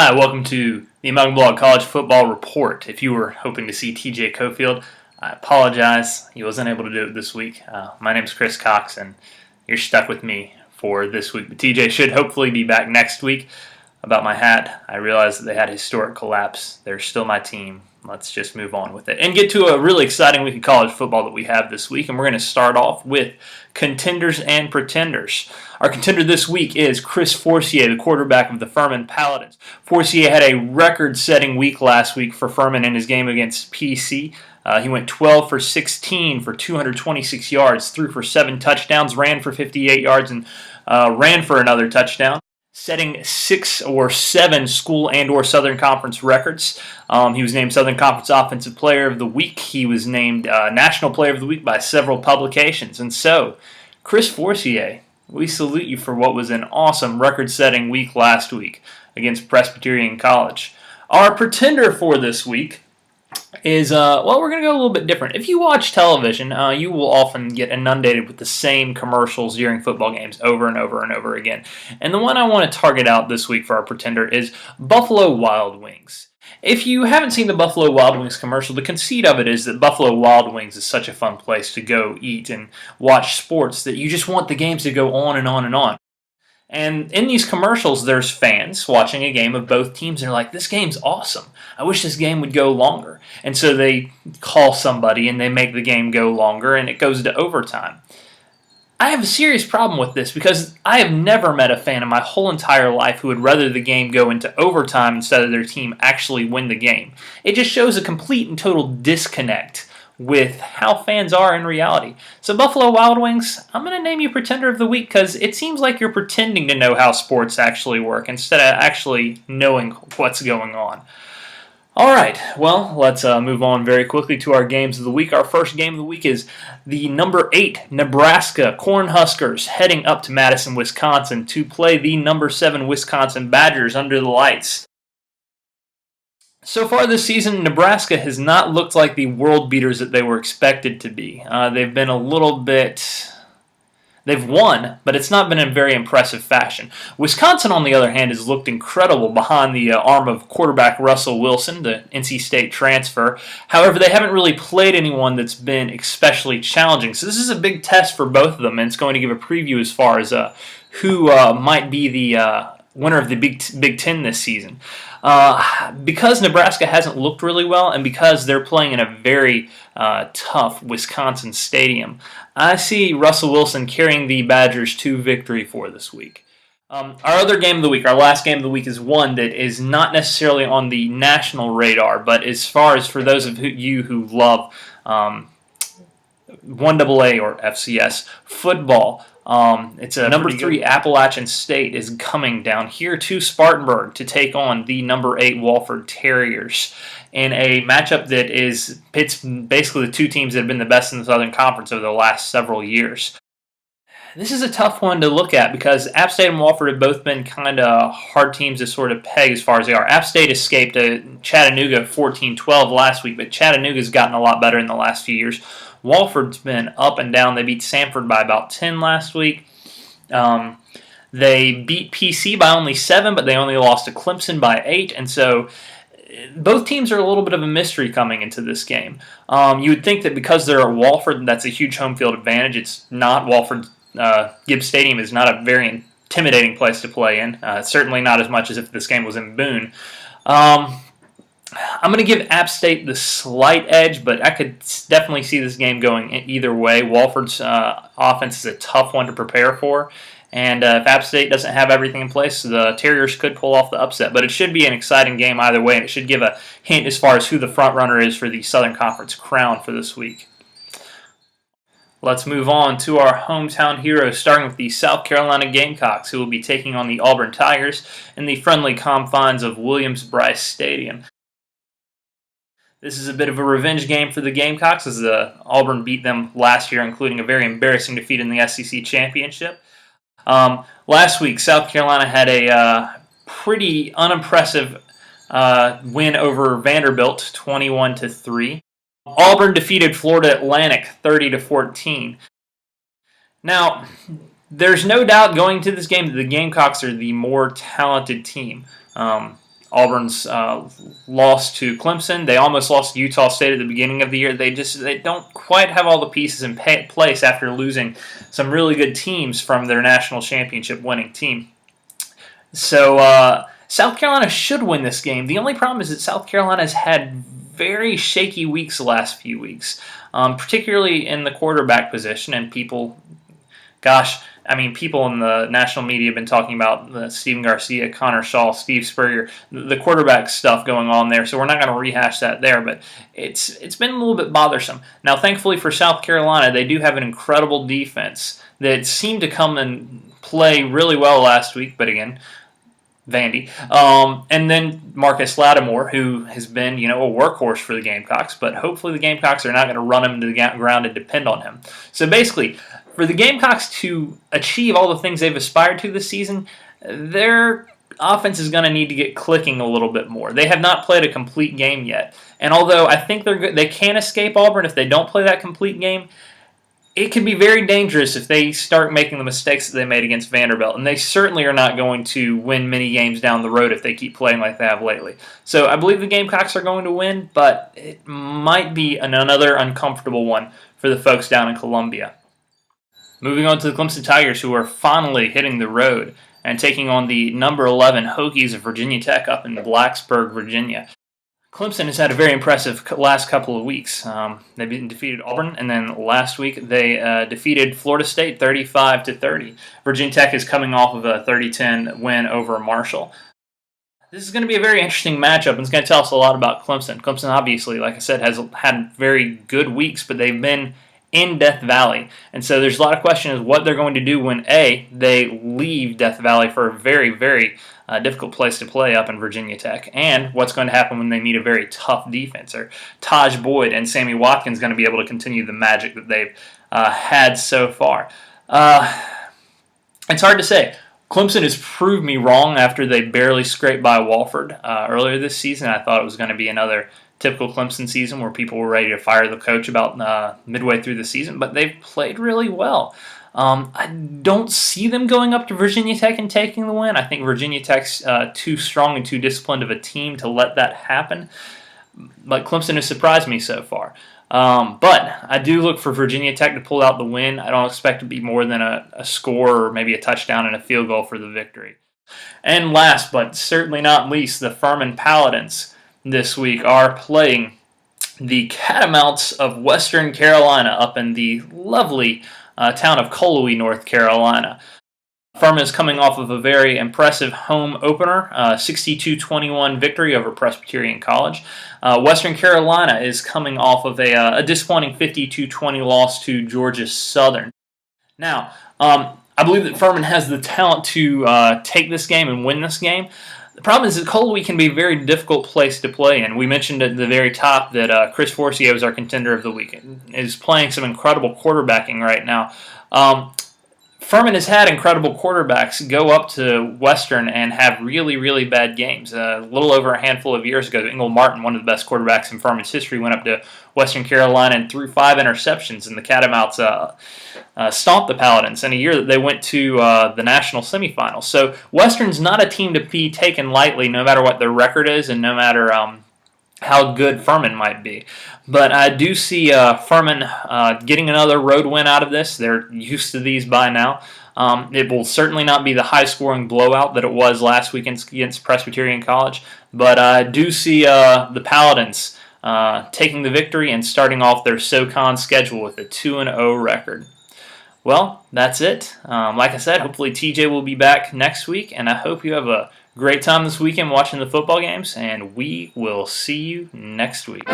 Hi, welcome to the Amalgamblog College Football Report. If you were hoping to see TJ Cofield, I apologize. He wasn't able to do it this week. My name is Chris Cox, and you're stuck with me for this week. But TJ should hopefully be back next week. About my hat, I realized that they had a historic collapse. They're still my team. Let's just move on with it and get to a really exciting week of college football that we have this week. And we're going to start off with contenders and pretenders. Our contender this week is Chris Forcier, the quarterback of the Furman Paladins. Forcier had a record-setting week last week for Furman in his game against PC. He went 12 for 16 for 226 yards, threw for 7 touchdowns, ran for 58 yards, and ran for another touchdown, setting 6 or 7 school and or Southern Conference records. He was named Southern Conference Offensive Player of the Week. He was named National Player of the Week by several publications. And so, Chris Forcier, we salute you for what was an awesome record-setting week last week against Presbyterian College. Our pretender for this week is, we're going to go a little bit different. If you watch television, you will often get inundated with the same commercials during football games over and over and over again. And the one I want to target out this week for our pretender is Buffalo Wild Wings. If you haven't seen the Buffalo Wild Wings commercial, the conceit of it is that Buffalo Wild Wings is such a fun place to go eat and watch sports that you just want the games to go on and on and on. And in these commercials, there's fans watching a game of both teams, and they're like, this game's awesome. I wish this game would go longer. And so they call somebody, and they make the game go longer, and it goes to overtime. I have a serious problem with this because I have never met a fan in my whole entire life who would rather the game go into overtime instead of their team actually win the game. It just shows a complete and total disconnect with how fans are in reality. So Buffalo Wild Wings, I'm going to name you Pretender of the Week because it seems like you're pretending to know how sports actually work instead of actually knowing what's going on. All right, well, let's move on very quickly to our games of the week. Our first game of the week is the number 8 Nebraska Cornhuskers heading up to Madison, Wisconsin to play the number 7 Wisconsin Badgers under the lights. So far this season, Nebraska has not looked like the world beaters that they were expected to be. They've been a little bit... They've won, but it's not been in very impressive fashion. Wisconsin, on the other hand, has looked incredible behind the arm of quarterback Russell Wilson, the NC State transfer. However, they haven't really played anyone that's been especially challenging. So this is a big test for both of them, and it's going to give a preview as far as who might be the winner of the Big Ten this season. Because Nebraska hasn't looked really well, and because they're playing in a very tough Wisconsin stadium, I see Russell Wilson carrying the Badgers to victory for this week. Our other game of the week, our last game of the week, is one that is not necessarily on the national radar, but as far as for those of you who love 1AA or FCS football, it's a number 3 Appalachian State is coming down here to Spartanburg to take on the number 8 Wofford Terriers in a matchup that pits basically the two teams that have been the best in the Southern Conference over the last several years. This is a tough one to look at because App State and Wofford have both been kind of hard teams to sort of peg as far as they are. App State escaped Chattanooga 14-12 last week, but Chattanooga's gotten a lot better in the last few years. Wofford's been up and down. They beat Samford by about 10 last week. They beat PC by only 7, but they only lost to Clemson by 8, and so both teams are a little bit of a mystery coming into this game. You would think that because they're at Wofford, that's a huge home field advantage. It's not. Wofford Gibbs Stadium is not a very intimidating place to play in. Certainly not as much as if this game was in Boone. I'm going to give App State the slight edge, but I could definitely see this game going either way. Wofford's offense is a tough one to prepare for, and if App State doesn't have everything in place, the Terriers could pull off the upset. But it should be an exciting game either way, and it should give a hint as far as who the front runner is for the Southern Conference crown for this week. Let's move on to our hometown heroes, starting with the South Carolina Gamecocks, who will be taking on the Auburn Tigers in the friendly confines of Williams-Brice Stadium. This is a bit of a revenge game for the Gamecocks as Auburn beat them last year, including a very embarrassing defeat in the SEC Championship. Last week, South Carolina had a pretty unimpressive win over Vanderbilt, 21-3. Auburn defeated Florida Atlantic 30-14. Now, there's no doubt going to this game that the Gamecocks are the more talented team. Auburn's lost to Clemson. They almost lost to Utah State at the beginning of the year. They don't quite have all the pieces in place after losing some really good teams from their national championship winning team. So South Carolina should win this game. The only problem is that South Carolina has had very shaky weeks the last few weeks, particularly in the quarterback position. And people in the national media have been talking about Stephen Garcia, Connor Shaw, Steve Spurrier, the quarterback stuff going on there. So we're not going to rehash that there, but it's been a little bit bothersome. Now, thankfully for South Carolina, they do have an incredible defense that seemed to come and play really well last week, but again, Vandy. And then Marcus Lattimore, who has been, a workhorse for the Gamecocks, but hopefully the Gamecocks are not going to run him to the ground and depend on him. So basically, for the Gamecocks to achieve all the things they've aspired to this season, their offense is going to need to get clicking a little bit more. They have not played a complete game yet. And although I think they can escape Auburn if they don't play that complete game, it can be very dangerous if they start making the mistakes that they made against Vanderbilt. And they certainly are not going to win many games down the road if they keep playing like they have lately. So I believe the Gamecocks are going to win, but it might be another uncomfortable one for the folks down in Columbia. Moving on to the Clemson Tigers, who are finally hitting the road and taking on the number 11 Hokies of Virginia Tech up in Blacksburg, Virginia. Clemson has had a very impressive last couple of weeks. They've defeated Auburn, and then last week they defeated Florida State 35-30. Virginia Tech is coming off of a 30-10 win over Marshall. This is going to be a very interesting matchup, and it's going to tell us a lot about Clemson. Clemson, obviously, like I said, has had very good weeks, but they've been in Death Valley. And so there's a lot of questions what they're going to do when, A, they leave Death Valley for a very, very difficult place to play up in Virginia Tech, and what's going to happen when they meet a very tough defense. Are Taj Boyd and Sammy Watkins going to be able to continue the magic that they've had so far? It's hard to say. Clemson has proved me wrong after they barely scraped by Wofford earlier this season. I thought it was going to be another typical Clemson season where people were ready to fire the coach about midway through the season, but they've played really well. I don't see them going up to Virginia Tech and taking the win. I think Virginia Tech's too strong and too disciplined of a team to let that happen. But Clemson has surprised me so far. But I do look for Virginia Tech to pull out the win. I don't expect it to be more than a score or maybe a touchdown and a field goal for the victory. And last but certainly not least, the Furman Paladins this week are playing the Catamounts of Western Carolina up in the lovely town of Colowee, North Carolina. Furman is coming off of a very impressive home opener, 62-21 victory over Presbyterian College. Western Carolina is coming off of a disappointing 52-20 loss to Georgia Southern. Now, I believe that Furman has the talent to take this game and win this game. The problem is that Colowee can be a very difficult place to play in. We mentioned at the very top that Chris Forcier was our contender of the week. Is playing some incredible quarterbacking right now. Furman has had incredible quarterbacks go up to Western and have really, really bad games. A little over a handful of years ago, Engel Martin, one of the best quarterbacks in Furman's history, went up to Western Carolina and threw 5 interceptions, and the Catamounts stomped the Paladins in a year that they went to the national semifinals. So Western's not a team to be taken lightly, no matter what their record is and no matter how good Furman might be. But I do see Furman getting another road win out of this. They're used to these by now. It will certainly not be the high-scoring blowout that it was last weekend against Presbyterian College, but I do see the Paladins taking the victory and starting off their SoCon schedule with a 2-0 record. Well, that's it. Like I said, hopefully TJ will be back next week, and I hope you have a great time this weekend watching the football games, and we will see you next week.